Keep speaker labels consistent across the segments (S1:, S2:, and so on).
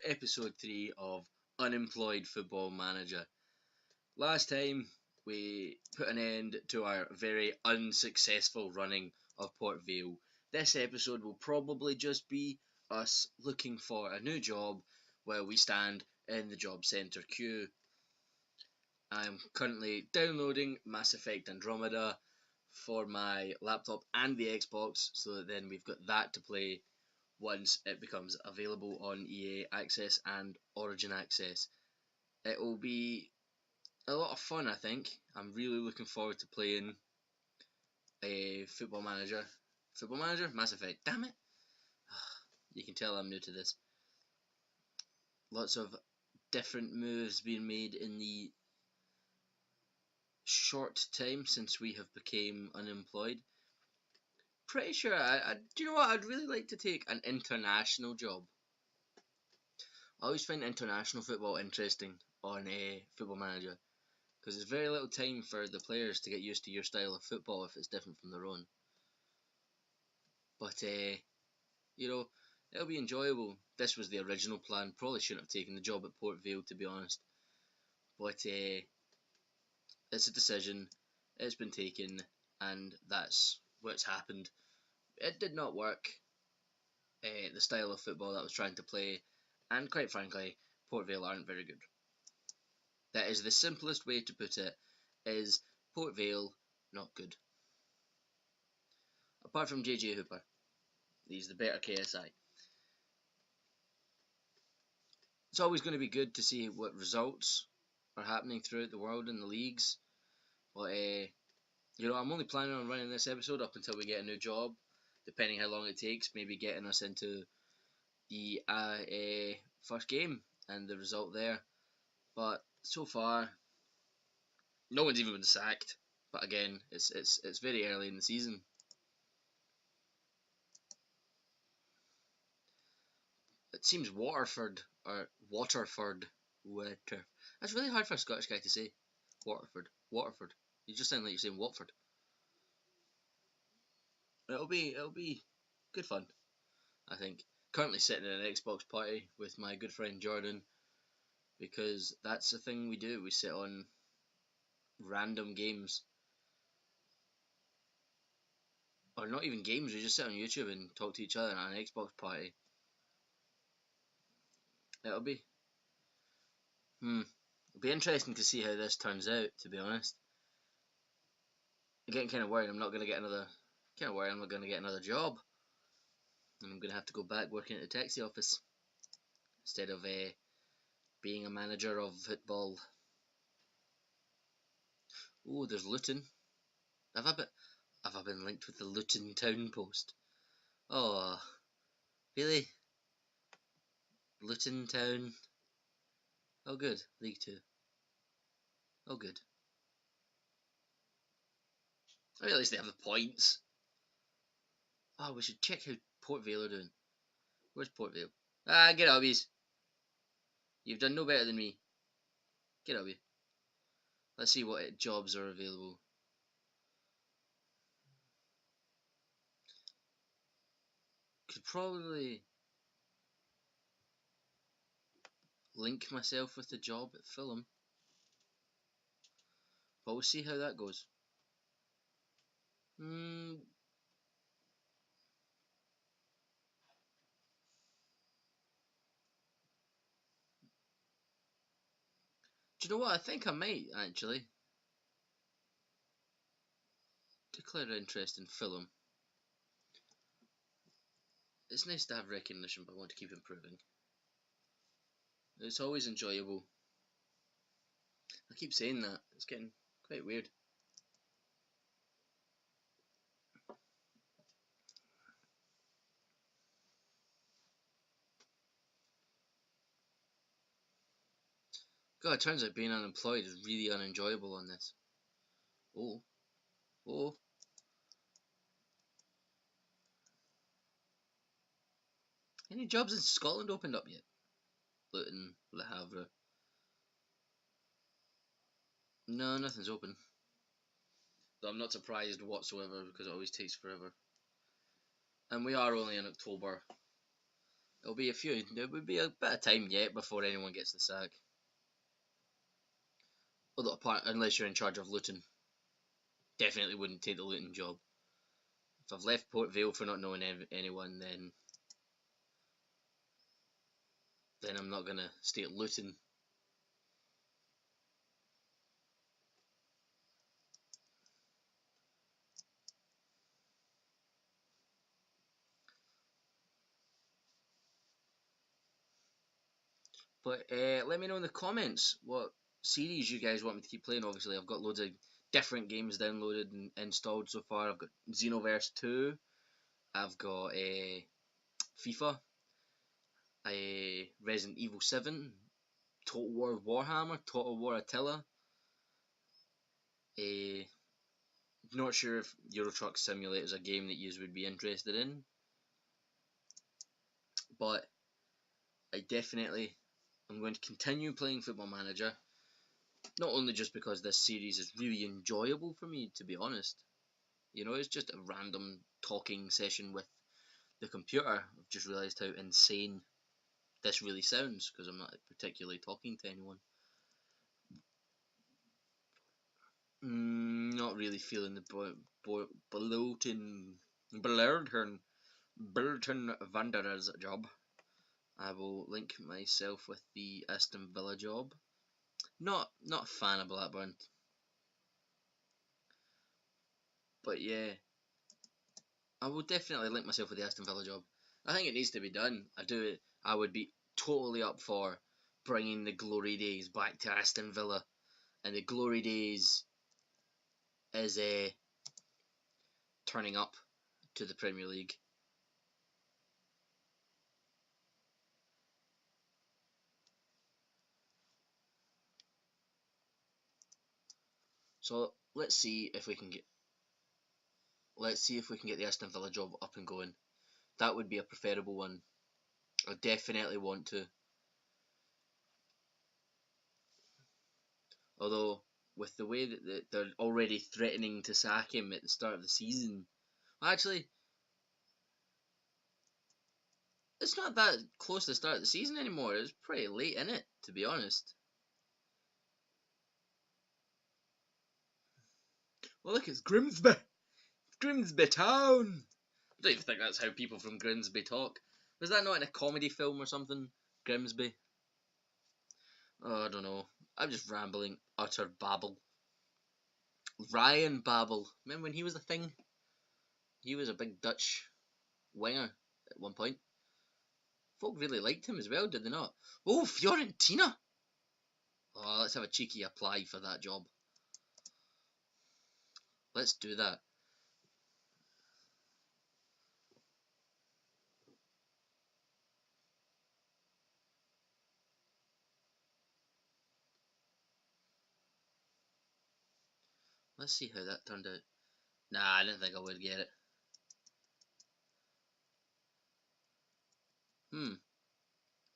S1: Episode 3 of Unemployed Football Manager. Last time we put an end to our very unsuccessful running of Port Vale. This episode will probably just be us looking for a new job while we stand in the job centre queue. I am currently downloading Mass Effect Andromeda for my laptop and the Xbox, so that then we've got that to play once it becomes available on EA Access and Origin Access. It will be a lot of fun, I think. I'm really looking forward to playing a Football Manager. Football Manager? Mass Effect. Damn it! You can tell I'm new to this. Lots of different moves being made in the short time since we have become unemployed. Pretty sure, do you know what? I'd really like to take an international job. I always find international football interesting on a Football Manager, because there's very little time for the players to get used to your style of football if it's different from their own. But, it'll be enjoyable. This was the original plan. Probably shouldn't have taken the job at Port Vale, to be honest. But it's a decision. It's been taken, and that's what's happened. It did not work. The style of football that I was trying to play, and quite frankly, Port Vale aren't very good. That is the simplest way to put it, is Port Vale not good. Apart from JJ Hooper. He's the better KSI. It's always going to be good to see what results are happening throughout the world in the leagues. But, I'm only planning on running this episode up until we get a new job, depending how long it takes, maybe getting us into the first game and the result there. But so far, no one's even been sacked. But again, it's very early in the season. It seems Waterford. That's really hard for a Scottish guy to say. Waterford. You just sound like you're saying Watford. It'll be good fun, I think. Currently sitting in an Xbox party with my good friend Jordan, because that's the thing we do. We sit on random games, or not even games. We just sit on YouTube and talk to each other in an Xbox party. It'll be interesting to see how this turns out, to be honest. I'm getting kind of worried I'm not going to get another job, and I'm going to have to go back working at the taxi office instead of being a manager of football. Oh, there's Luton. Have I been linked with the Luton Town Post? Oh, really? Luton Town. Oh, good. League 2. Oh, good. I mean, at least they have the points. Oh, we should check how Port Vale are doing. Where's Port Vale? Ah, get out, bees. You've done no better than me. Get out, bee. Let's see what jobs are available. Could probably link myself with the job at Fulham, but we'll see how that goes. Do you know what? I think I might actually declare interest in Fulham. It's nice to have recognition, but I want to keep improving. It's always enjoyable. I keep saying that. It's getting quite weird. God, it turns out being unemployed is really unenjoyable on this. Oh. Any jobs in Scotland opened up yet? Luton, Le Havre. No, nothing's open. Though I'm not surprised whatsoever, because it always takes forever. and we are only in October. There would be a bit of time yet before anyone gets the sack. Although, unless you're in charge of Luton, definitely wouldn't take the Luton job. If I've left Port Vale for not knowing anyone, then I'm not gonna stay at Luton. But let me know in the comments what series you guys want me to keep playing. Obviously, I've got loads of different games downloaded and installed so far. I've got Xenoverse 2, I've got FIFA, Resident Evil 7, Total War Warhammer, Total War Attila. Not sure if Euro Truck Simulator is a game that you would be interested in, but I definitely am going to continue playing Football Manager. Not only just because this series is really enjoyable for me, to be honest. You know, it's just a random talking session with the computer. I've just realised how insane this really sounds because I'm not particularly talking to anyone. Not really feeling the Burton Wanderers job. I will link myself with the Aston Villa job. Not a fan of Blackburn, but yeah, I will definitely link myself with the Aston Villa job. I think it needs to be done. I would be totally up for bringing the glory days back to Aston Villa, and the glory days is turning up to the Premier League. So let's see if we can get the Aston Villa job up and going. That would be a preferable one. I definitely want to. Although with the way that they're already threatening to sack him at the start of the season, actually, it's not that close to the start of the season anymore. It's pretty late in it, to be honest. Well, look, it's Grimsby. Grimsby Town. I don't even think that's how people from Grimsby talk. Was that not in a comedy film or something? Grimsby? Oh, I don't know. I'm just rambling. Utter babble. Ryan Babel. Remember when he was a thing? He was a big Dutch winger at one point. Folk really liked him as well, did they not? Oh, Fiorentina! Oh, let's have a cheeky apply for that job. Let's do that. Let's see how that turned out. Nah, I didn't think I would get it.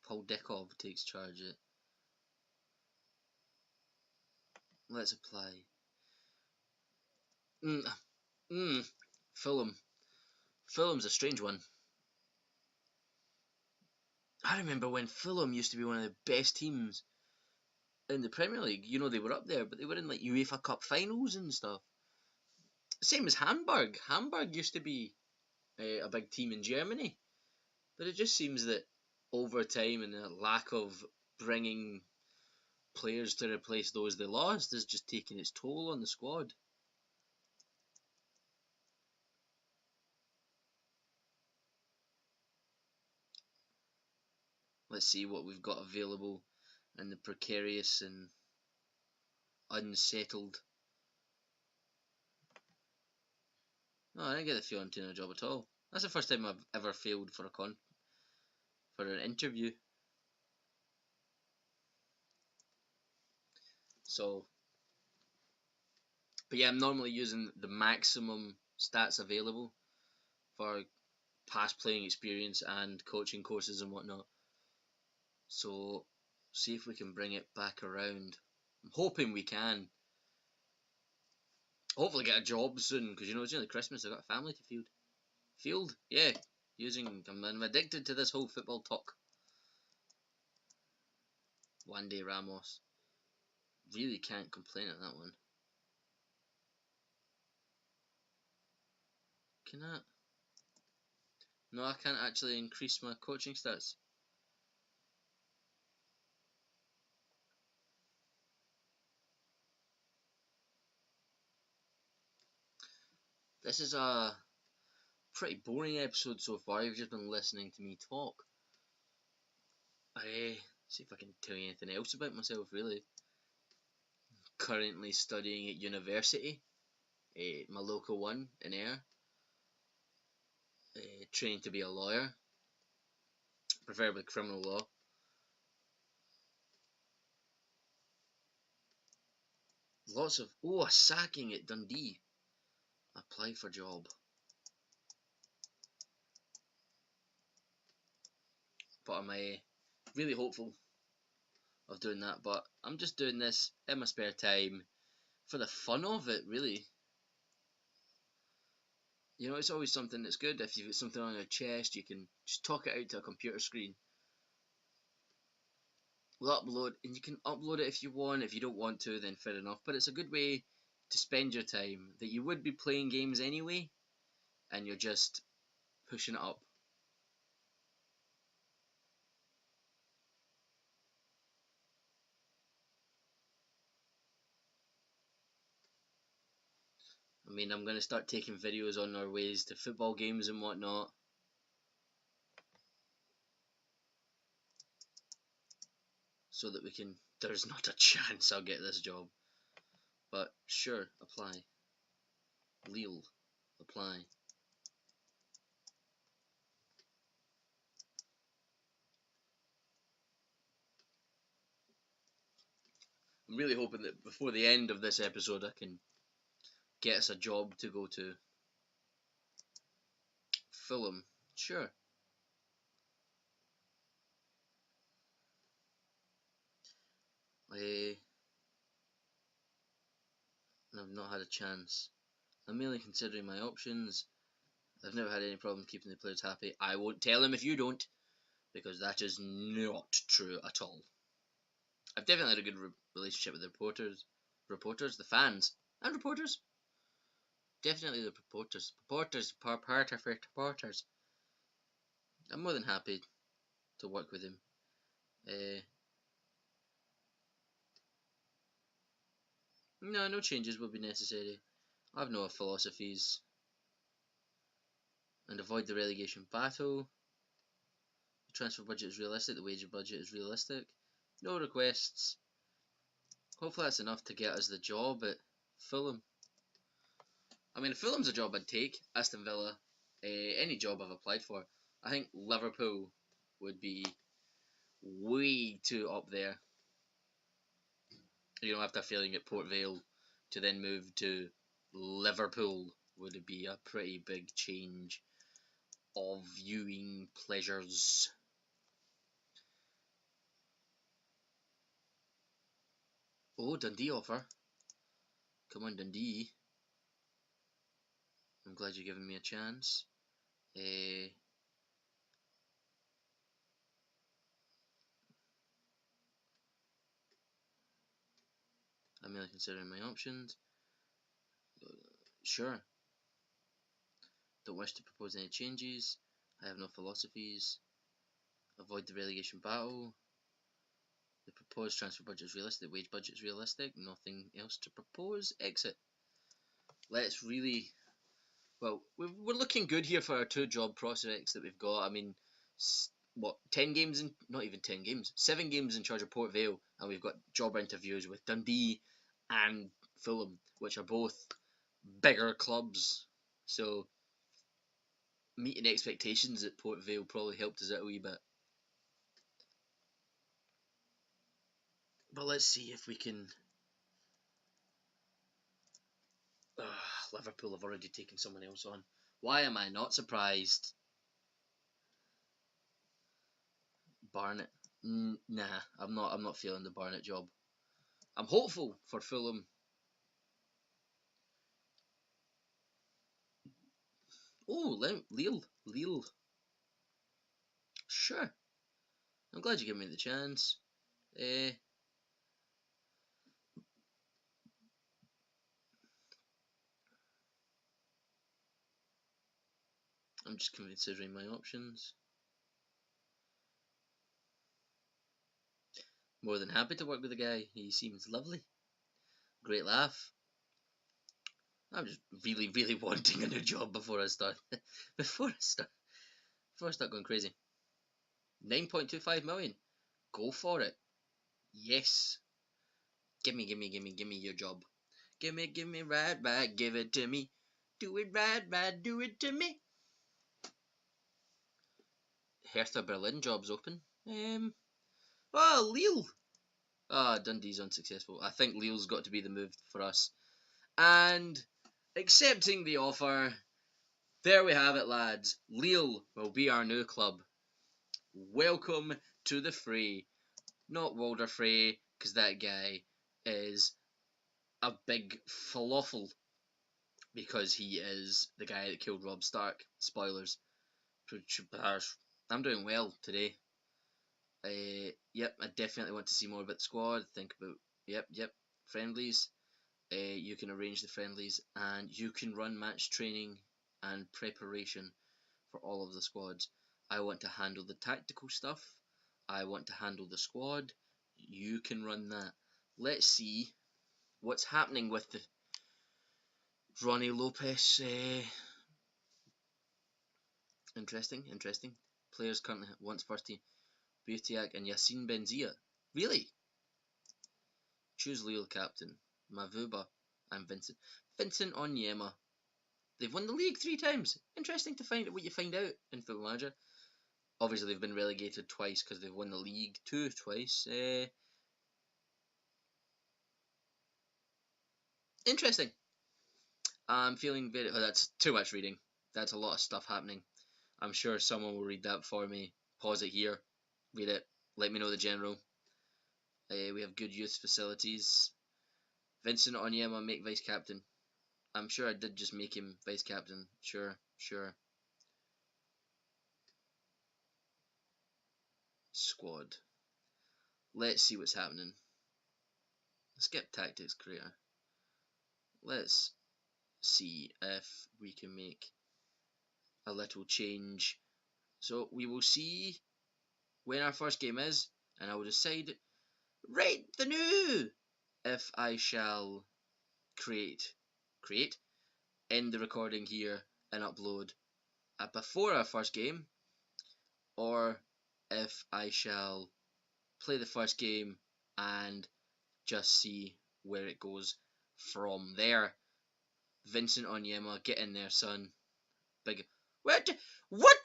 S1: Paul Dickov takes charge of it. Let's apply. Fulham. Fulham's a strange one. I remember when Fulham used to be one of the best teams in the Premier League. You know, they were up there, but they were in like UEFA Cup finals and stuff. Same as Hamburg. Hamburg used to be a big team in Germany, but it just seems that over time and the lack of bringing players to replace those they lost is just taking its toll on the squad. Let's see what we've got available in the precarious and unsettled. No, I didn't get the Fiorentina job at all. That's the first time I've ever failed for an interview. So, but yeah, I'm normally using the maximum stats available for past playing experience and coaching courses and whatnot. So, see if we can bring it back around. I'm hoping we can. Hopefully get a job soon, because you know it's nearly Christmas. I've got a family to feed. Field, yeah. I'm addicted to this whole football talk. One day Ramos. Really can't complain at that one. Can I? No, I can't actually increase my coaching stats. This is a pretty boring episode so far. You've just been listening to me talk. I see if I can tell you anything else about myself, really. Currently studying at university, my local one in Ayr. Training to be a lawyer, preferably criminal law. Lots of a sacking at Dundee. Apply for job. But I'm really hopeful of doing that. But I'm just doing this in my spare time for the fun of it, really. You know, it's always something that's good. If you've got something on your chest, you can just talk it out to a computer screen. We'll upload, and you can upload it if you want. If you don't want to, then fair enough. But it's a good way to spend your time that you would be playing games anyway, and you're just pushing it up. I mean, I'm going to start taking videos on our ways to football games and whatnot. So that we can. There's not a chance I'll get this job. But sure, apply. Lille, apply. I'm really hoping that before the end of this episode I can get us a job to go to. Fulham, sure. I've not had a chance. I'm merely considering my options. I've never had any problem keeping the players happy. I won't tell them if you don't, because that is not true at all. I've definitely had a good relationship with the reporters, the fans, and reporters. Definitely the reporters. I'm more than happy to work with him. No, no changes will be necessary. I have no philosophies. And avoid the relegation battle. The transfer budget is realistic. The wage budget is realistic. No requests. Hopefully that's enough to get us the job at Fulham. I mean, if Fulham's a job I'd take. Aston Villa, any job I've applied for. I think Liverpool would be way too up there. You know, after failing at Port Vale, to then move to Liverpool would be a pretty big change of viewing pleasures. Oh, Dundee offer. Come on, Dundee. I'm glad you're giving me a chance. I'm really considering my options. Sure. Don't wish to propose any changes. I have no philosophies. Avoid the relegation battle. The proposed transfer budget is realistic. The wage budget is realistic. Nothing else to propose. Exit. Let's really. Well, we're looking good here for our two job prospects that we've got. I mean, what, 10 games in, not even 10 games, 7 games in charge of Port Vale, and we've got job interviews with Dundee and Fulham, which are both bigger clubs. So meeting expectations at Port Vale probably helped us out a wee bit. But let's see if we can. Liverpool have already taken someone else on. Why am I not surprised? Barnett. Nah, I'm not. I'm not feeling the Barnett job. I'm hopeful for Fulham. Oh, Lille. Sure. I'm glad you gave me the chance. Eh, I'm just considering my options. More than happy to work with the guy. He seems lovely. Great laugh. I'm just really, really wanting a new job before I start. Before I start going crazy. 9.25 million. Go for it. Yes. Give me your job. Give me right, give it to me. Do it right, do it to me. Hertha Berlin job's open. Oh, Lille. Dundee's unsuccessful. I think Lille's got to be the move for us. And accepting the offer, there we have it, lads. Lille will be our new club. Welcome to the fray. Not Walder Frey, because that guy is a big falafel, because he is the guy that killed Robb Stark. Spoilers. I'm doing well today. Yep, I definitely want to see more about the squad. Think about yep, friendlies. You can arrange the friendlies, and you can run match training and preparation for all of the squads. I want to handle the tactical stuff. I want to handle the squad. You can run that. Let's see what's happening with the Ronnie Lopez. Interesting. Players currently wants first team. Butiak and Yassine Benzia. Really? Choose Lille captain. Mavuba and Vincent. Vincent Onyema. They've won the league 3 times. Interesting to find out what you find out in Football Manager. Obviously, they've been relegated twice because they've won the league twice. Interesting. I'm feeling very. Oh, that's too much reading. That's a lot of stuff happening. I'm sure someone will read that for me. Pause it here. Read it. Let me know the general. We have good youth facilities. Vincent Onyema make vice captain. I'm sure I did just make him vice captain. Sure. Squad. Let's see what's happening. Skip tactics creator. Let's see if we can make a little change. So we will see when our first game is, and I will decide right the new if I shall create end the recording here and upload before our first game, or if I shall play the first game and just see where it goes from there. Vincent Onyema, get in there, son. Big. What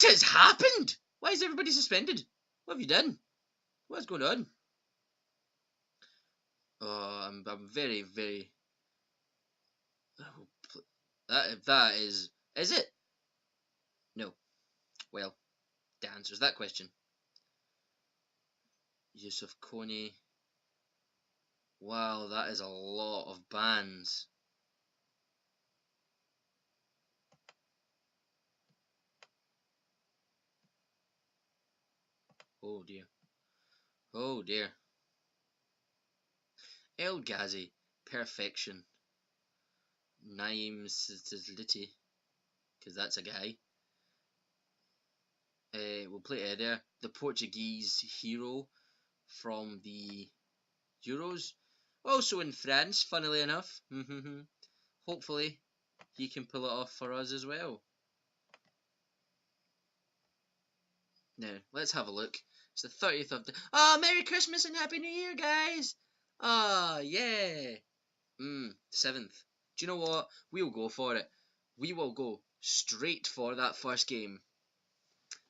S1: has happened? Why is everybody suspended? What have you done? What's going on? Oh, I'm very, very. That is. Is it? No. Well, the answer is that question. Yusuf Kone. Wow, that is a lot of bans. Oh dear. Oh dear. El Ghazi. Perfection. Naim Sizliti. Because that's a guy. We'll play Eder. The Portuguese hero from the Euros. Also in France, funnily enough. Hopefully, he can pull it off for us as well. Now, let's have a look. It's the 30th of the... Oh, Merry Christmas and Happy New Year, guys! Ah, yeah! 7th. Do you know what? We'll go for it. We will go straight for that first game.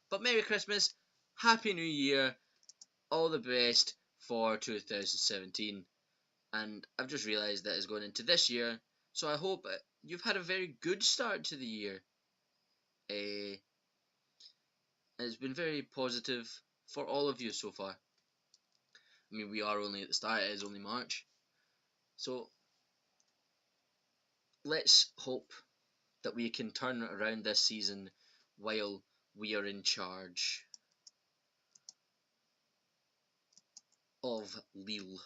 S1: But Merry Christmas, Happy New Year, all the best for 2017. And I've just realised that it's going into this year, so I hope you've had a very good start to the year. It's been very positive for all of you so far. I mean, we are only at the start, it is only March. So, let's hope that we can turn around this season while we are in charge of Lille.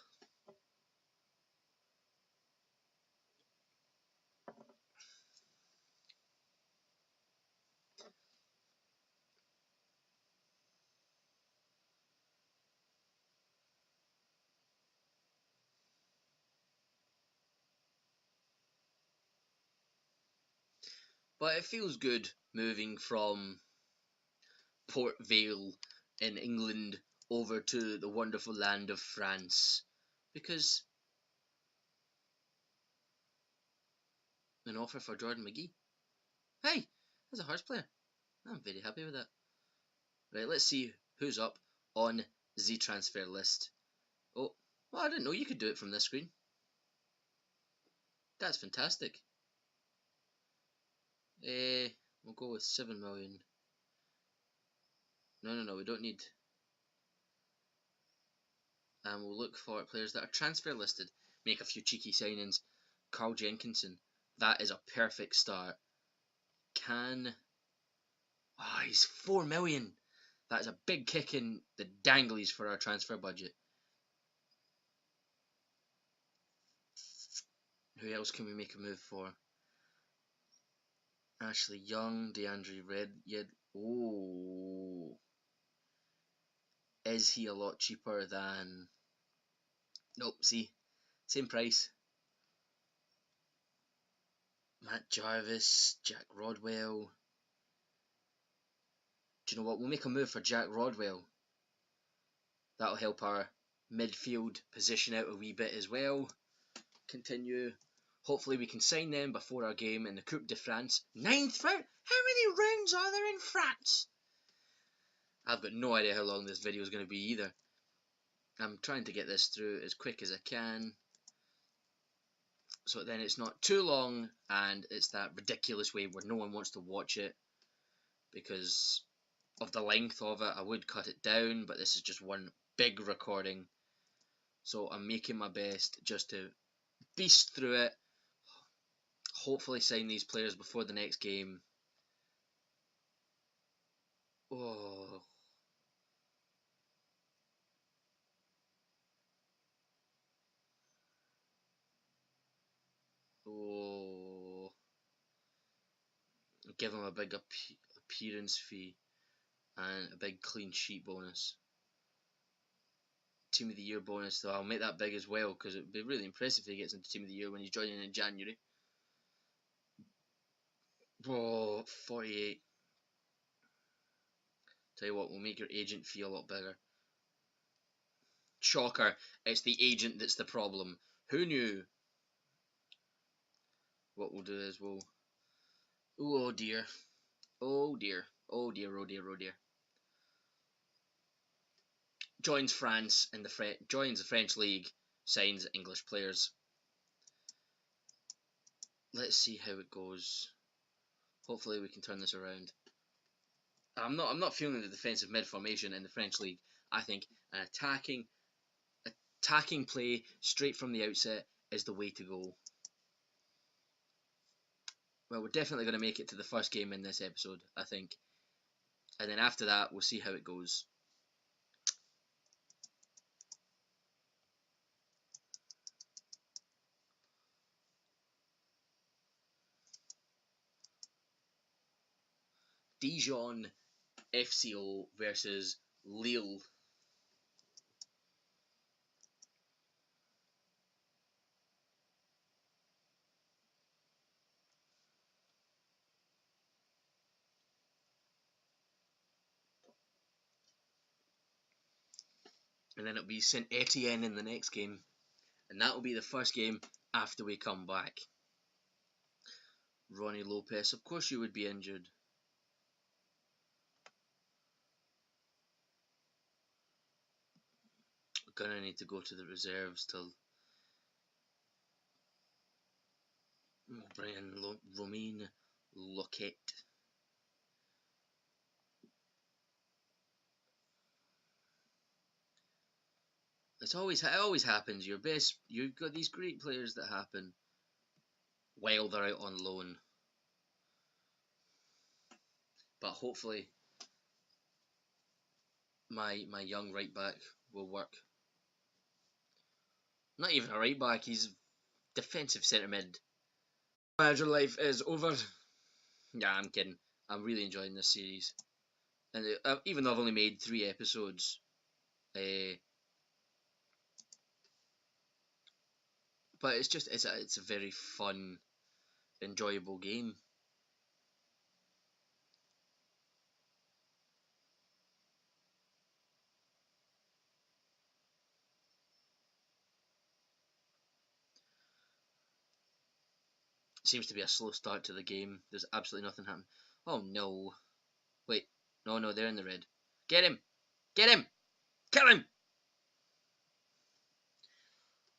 S1: But it feels good moving from Port Vale in England over to the wonderful land of France, because an offer for Jordan McGee. Hey, that's a Hearts player. I'm very happy with that. Right, let's see who's up on the transfer list. Oh, well, I didn't know you could do it from this screen. That's fantastic. We'll go with 7 million. No, we don't need. And we'll look for players that are transfer listed. Make a few cheeky signings. Carl Jenkinson. That is a perfect start. He's 4 million. That is a big kick in the danglies for our transfer budget. Who else can we make a move for? Ashley Young, DeAndre Red. Oh. Is he a lot cheaper than... Nope, see. Same price. Matt Jarvis, Jack Rodwell. Do you know what? We'll make a move for Jack Rodwell. That'll help our midfield position out a wee bit as well. Continue. Hopefully we can sign them before our game in the Coupe de France. 9th round? How many rounds are there in France? I've got no idea how long this video is going to be either. I'm trying to get this through as quick as I can, so then it's not too long and it's that ridiculous way where no one wants to watch it because of the length of it. I would cut it down, but this is just one big recording, so I'm making my best just to beast through it. Hopefully sign these players before the next game. Oh. Oh. Give him a big appearance fee and a big clean sheet bonus. Team of the Year bonus, though, I'll make that big as well because it would be really impressive if he gets into Team of the Year when he's joining in January. Oh, 48. Tell you what, we'll make your agent fee a lot bigger. Shocker, it's the agent that's the problem. Who knew? What we'll do is we'll... Oh dear. Oh dear. Oh dear, oh dear, oh dear. Joins France in the joins the French league, signs English players. Let's see how it goes. Hopefully we can turn this around. I'm not feeling the defensive mid formation in the French league. I think an attacking play straight from the outset is the way to go. Well, we're definitely going to make it to the first game in this episode, I think. And then after that, we'll see how it goes. Dijon FCO versus Lille. And then it'll be Saint Etienne in the next game. And that will be the first game after we come back. Ronnie Lopez, of course you would be injured. We're gonna need to go to the reserves till bring in Romain Loquet. It always happens. You've got these great players that happen while they're out on loan. But hopefully my young right back will work. Not even a right back, he's defensive centre mid. Manager life is over. Yeah, I'm kidding. I'm really enjoying this series. And even though I've only made 3 episodes, but it's a very fun, enjoyable game. Seems to be a slow start to the game. There's absolutely nothing happening. Oh no. Wait. No, they're in the red. Get him! Get him! Kill him!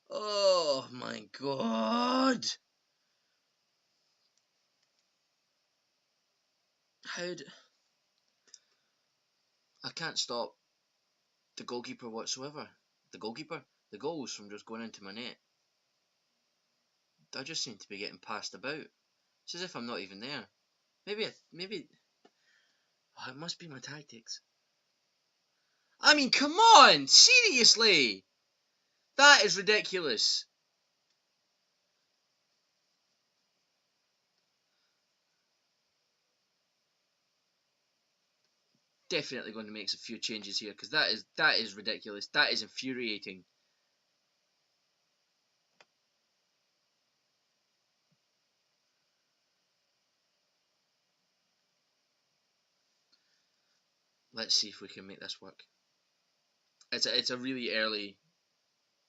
S1: Oh my god! How'd... I can't stop the goalkeeper whatsoever. The goalkeeper? The goals from just going into my net. I just seem to be getting passed about. It's as if I'm not even there. Maybe... Oh, it must be my tactics. I mean, come on! Seriously! That is ridiculous. Definitely going to make a few changes here because that is ridiculous. That is infuriating. Let's see if we can make this work. It's a really early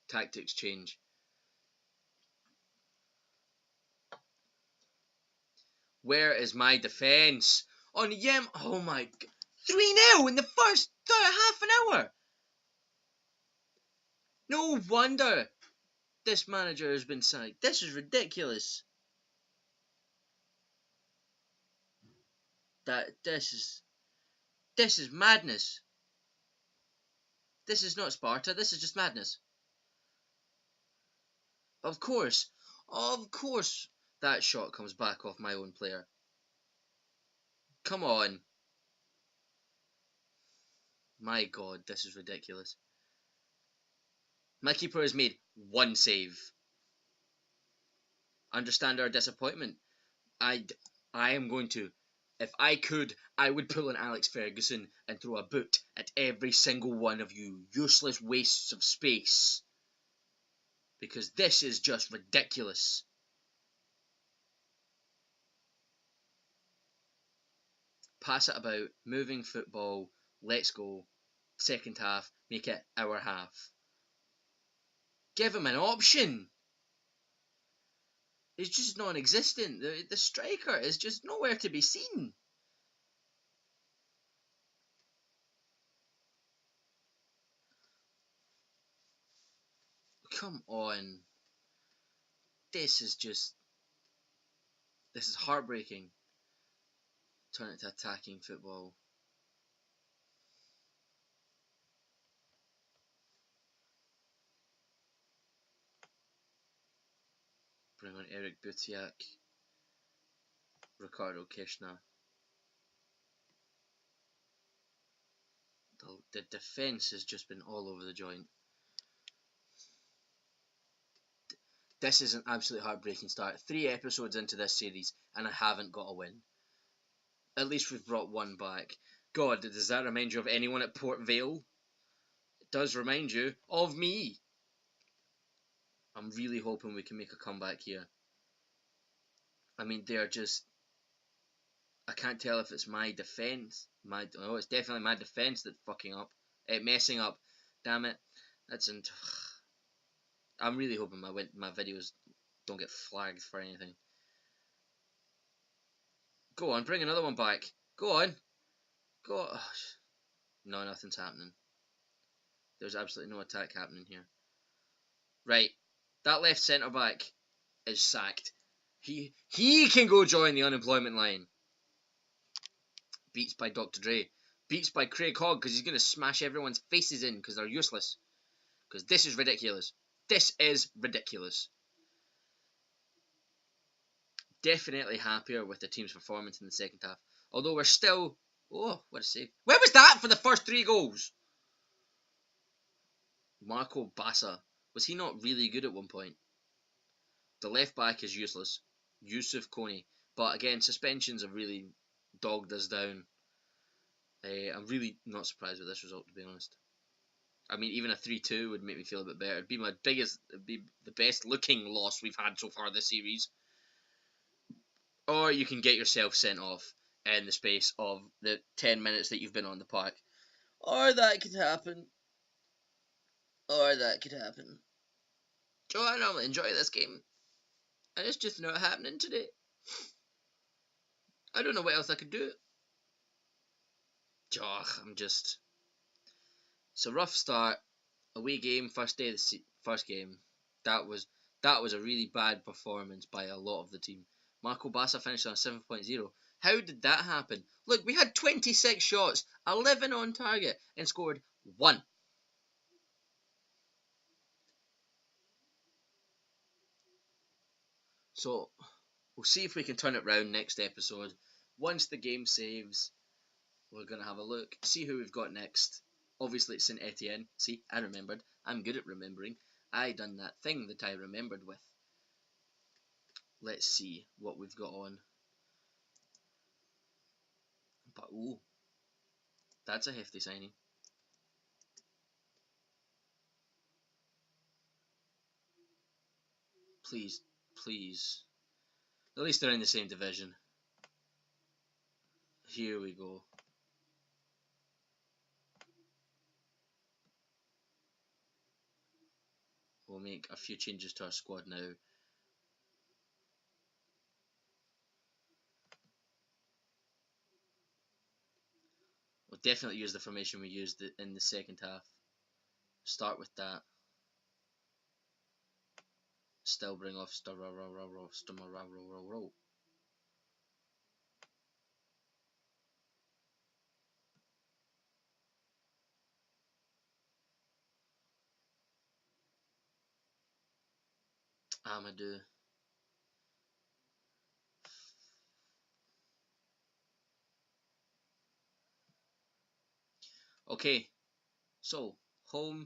S1: tactics change. Where is my defence? On Yem, oh my, 3-0 in the first half an hour. No wonder this manager has been sacked. This is ridiculous. This is madness. This is not Sparta. This is just madness. Of course, that shot comes back off my own player. Come on. My god, this is ridiculous. My keeper has made 1 save. Understand our disappointment. I am going to, if I could, I would pull an Alex Ferguson and throw a boot at every single one of you useless wastes of space. Because this is just ridiculous. Pass it about, moving football, let's go. Second half, make it our half. Give him an option. It's just non-existent. The striker is just nowhere to be seen. Come on. This is heartbreaking. Turn it to attacking football. Bring on Eric Butiak. Ricardo Kishna. The defence has just been all over the joint. This is an absolute heartbreaking start. 3 episodes into this series and I haven't got a win. At least we've brought 1 back. God, does that remind you of anyone at Port Vale? It does remind you of me. I'm really hoping we can make a comeback here. I mean, they're just... I can't tell if it's my defence. Oh, it's definitely my defence that's fucking up. Messing up. Damn it. I'm really hoping my videos don't get flagged for anything. Go on, bring another one back. Go on. Go on. No, nothing's happening. There's absolutely no attack happening here. Right. That left centre back is sacked. He can go join the unemployment line. Beats by Dr. Dre. Beats by Craig Hogg because he's going to smash everyone's faces in because they're useless. Because this is ridiculous. This is ridiculous. Definitely happier with the team's performance in the second half. Although we're still... Oh, what a save. Where was that for the first 3 goals? Marco Bassa. Was he not really good at one point? The left back is useless. Yusuf Kone. But again, suspensions have really dogged us down. I'm really not surprised with this result, to be honest. I mean, even a 3-2 would make me feel a bit better. It'd be the best looking loss we've had so far this series. Or you can get yourself sent off in the space of the 10 minutes that you've been on the park. Or that could happen. Or that could happen. Joe, I normally enjoy this game. And it's just not happening today. I don't know what else I could do. I'm just... It's a rough start. Away game, first day of the first game. That was a really bad performance by a lot of the team. Marco Bassa finished on a 7.0. How did that happen? Look, we had 26 shots, 11 on target, and scored 1. So, we'll see if we can turn it round next episode. Once the game saves, we're going to have a look, see who we've got next. Obviously, it's St Etienne. See, I remembered. I'm good at remembering. I done that thing that I remembered with. Let's see what we've got on. But, ooh, that's a hefty signing. Please, please. At least they're in the same division. Here we go. We'll make a few changes to our squad now. We'll definitely use the formation we used in the second half. Start with that. Still bring off Stummararo. Amadou. Okay, so home,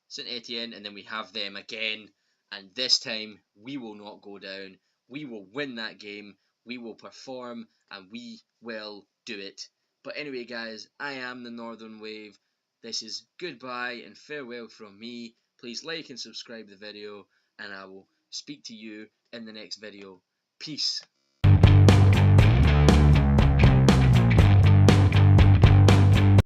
S1: St Etienne, and then we have them again. And this time we will not go down. We will win that game. We will perform, and we will do it. But anyway, guys, I am the Northern Wave. This is goodbye and farewell from me. Please like and subscribe the video, and I will speak to you in the next video. Peace.